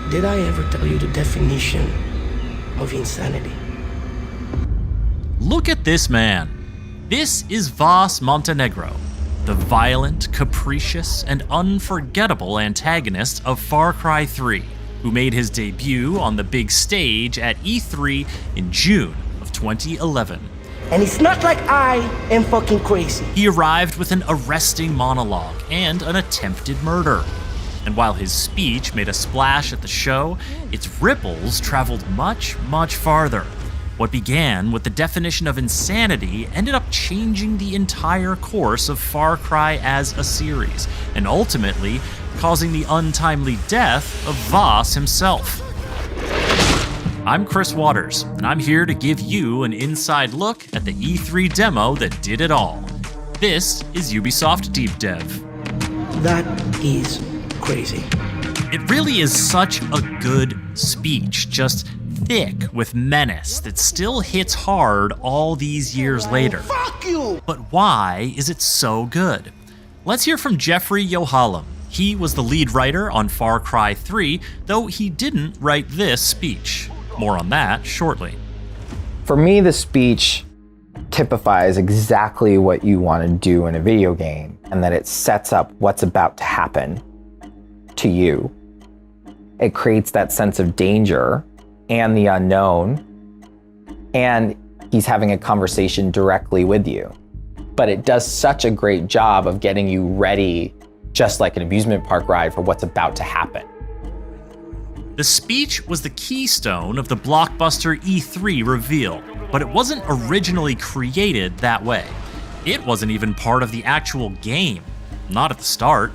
Did I ever tell you the definition of insanity? Look at this man. This is Vas Montenegro, the violent, capricious, and unforgettable antagonist of Far Cry 3, who made his debut on the big stage at E3 in June of 2011. And it's not like I am fucking crazy. He arrived with an arresting monologue and an attempted murder. And while his speech made a splash at the show, its ripples traveled much, much farther. What began with the definition of insanity ended up changing the entire course of Far Cry as a series, and ultimately causing the untimely death of Vas himself. I'm Chris Waters, and I'm here to give you an inside look at the E3 demo that did it all. This is Ubisoft Deep Dev. That is crazy. It really is such a good speech, just thick with menace that still hits hard all these years later. Fuck you! But why is it so good? Let's hear from Jeffrey Yohalem. He was the lead writer on Far Cry 3, though he didn't write this speech. More on that shortly. For me, the speech typifies exactly what you want to do in a video game, and that it sets up what's about to happen to you. It creates that sense of danger and the unknown, and he's having a conversation directly with you. But it does such a great job of getting you ready, just like an amusement park ride, for what's about to happen. The speech was the keystone of the blockbuster E3 reveal, but it wasn't originally created that way. It wasn't even part of the actual game, not at the start.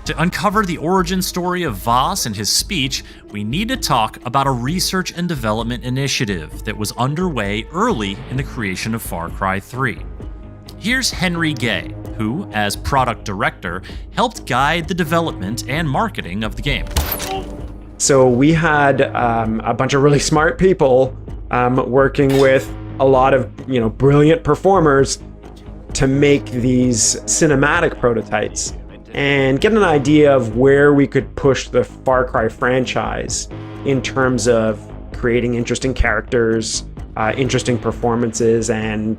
To uncover the origin story of Vas and his speech, we need to talk about a research and development initiative that was underway early in the creation of Far Cry 3. Here's Henry Gay, who, as product director, helped guide the development and marketing of the game. So we had a bunch of really smart people working with a lot of brilliant performers to make these cinematic prototypes and get an idea of where we could push the Far Cry franchise in terms of creating interesting characters, interesting performances, and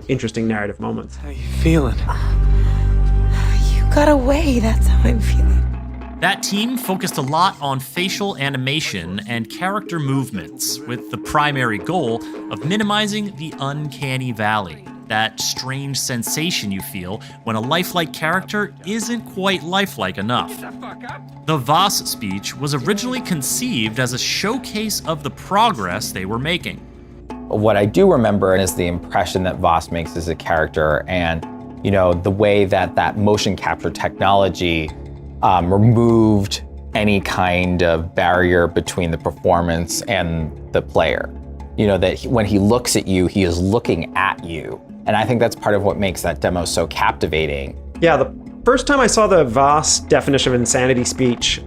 interesting narrative moments. How you feeling? You got away, that's how I'm feeling. That team focused a lot on facial animation and character movements, with the primary goal of minimizing the uncanny valley, that strange sensation you feel when a lifelike character isn't quite lifelike enough. The Vas speech was originally conceived as a showcase of the progress they were making. What I do remember is the impression that Vas makes as a character, and the way that motion capture technology removed any kind of barrier between the performance and the player. That when he looks at you, he is looking at you. And I think that's part of what makes that demo so captivating. Yeah, the first time I saw the Vas definition of insanity speech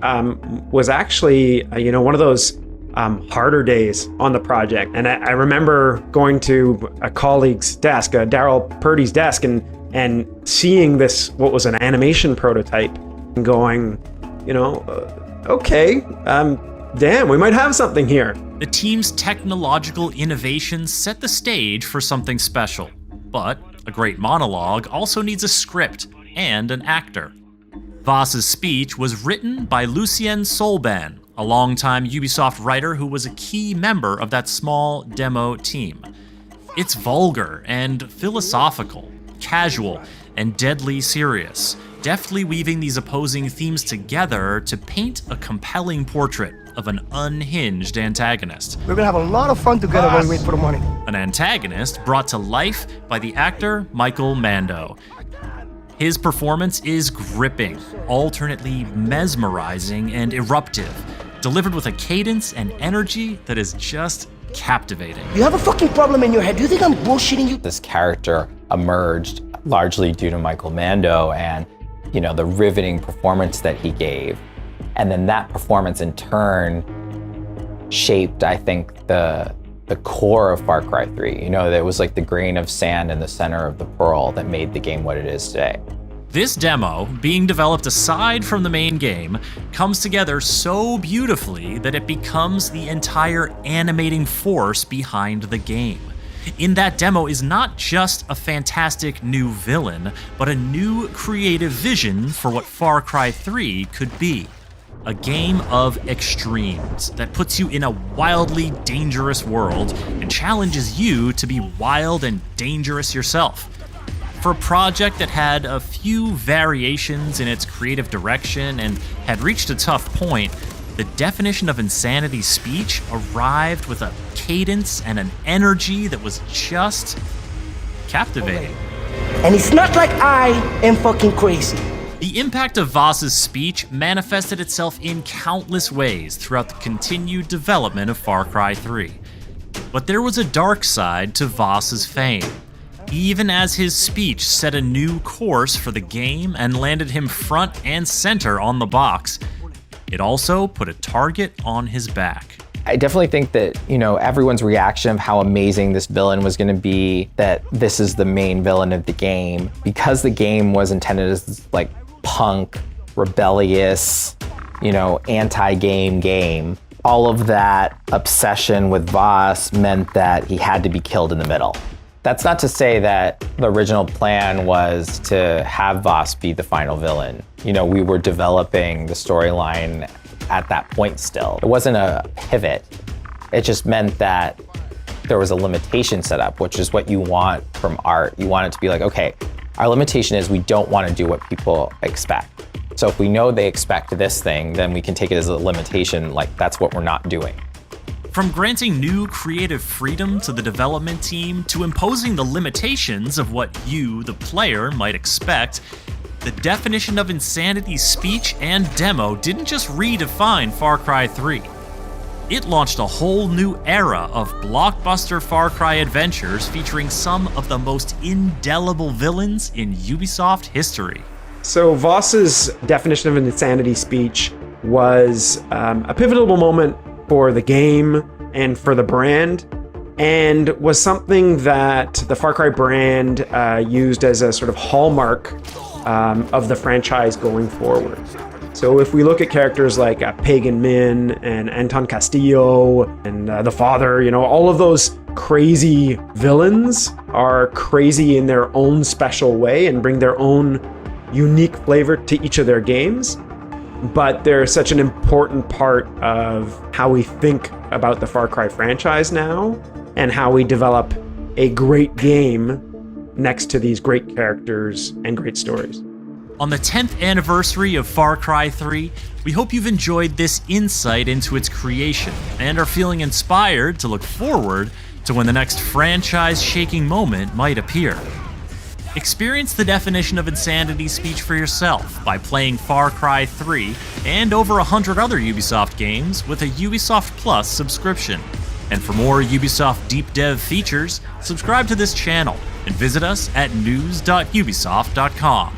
was actually, one of those harder days on the project. And I remember going to a colleague's desk, Daryl Purdy's desk, and seeing this, what was an animation prototype, and going, okay, damn, we might have something here. The team's technological innovations set the stage for something special. But a great monologue also needs a script and an actor. Vas's speech was written by Lucien Solban, a longtime Ubisoft writer who was a key member of that small demo team. It's vulgar and philosophical, casual and deadly serious, deftly weaving these opposing themes together to paint a compelling portrait of an unhinged antagonist. We're gonna have a lot of fun together when we wait for the money. An antagonist brought to life by the actor Michael Mando. His performance is gripping, alternately mesmerizing and eruptive, delivered with a cadence and energy that is just captivating. You have a fucking problem in your head. Do you think I'm bullshitting you? This character emerged largely due to Michael Mando and the riveting performance that he gave. And then that performance in turn shaped, I think, the core of Far Cry 3. That it was like the grain of sand in the center of the pearl that made the game what it is today. This demo, being developed aside from the main game, comes together so beautifully that it becomes the entire animating force behind the game. In that demo is not just a fantastic new villain, but a new creative vision for what Far Cry 3 could be. A game of extremes that puts you in a wildly dangerous world and challenges you to be wild and dangerous yourself. For a project that had a few variations in its creative direction and had reached a tough point, the definition of insanity speech arrived with a cadence and an energy that was just captivating. And it's not like I am fucking crazy. The impact of Voss's speech manifested itself in countless ways throughout the continued development of Far Cry 3. But there was a dark side to Voss's fame. Even as his speech set a new course for the game and landed him front and center on the box, it also put a target on his back. I definitely think that, everyone's reaction of how amazing this villain was going to be, that this is the main villain of the game, because the game was intended as this, like, punk, rebellious, anti-game game. All of that obsession with Voss meant that he had to be killed in the middle. That's not to say that the original plan was to have Voss be the final villain. We were developing the storyline at that point still. It wasn't a pivot. It just meant that there was a limitation set up, which is what you want from art. You want it to be like, okay, our limitation is we don't want to do what people expect. So if we know they expect this thing, then we can take it as a limitation, like that's what we're not doing. From granting new creative freedom to the development team to imposing the limitations of what you, the player, might expect, the definition of insanity speech and demo didn't just redefine Far Cry 3. It launched a whole new era of blockbuster Far Cry adventures featuring some of the most indelible villains in Ubisoft history. So Voss's definition of an insanity speech was a pivotal moment for the game and for the brand, and was something that the Far Cry brand used as a sort of hallmark of the franchise going forward. So if we look at characters like Pagan Min and Anton Castillo and the Father, all of those crazy villains are crazy in their own special way and bring their own unique flavor to each of their games. But they're such an important part of how we think about the Far Cry franchise now and how we develop a great game next to these great characters and great stories. On the 10th anniversary of Far Cry 3, we hope you've enjoyed this insight into its creation and are feeling inspired to look forward to when the next franchise-shaking moment might appear. Experience the definition of insanity speech for yourself by playing Far Cry 3 and over 100 other Ubisoft games with a Ubisoft Plus subscription. And for more Ubisoft deep dev features, subscribe to this channel and visit us at news.ubisoft.com.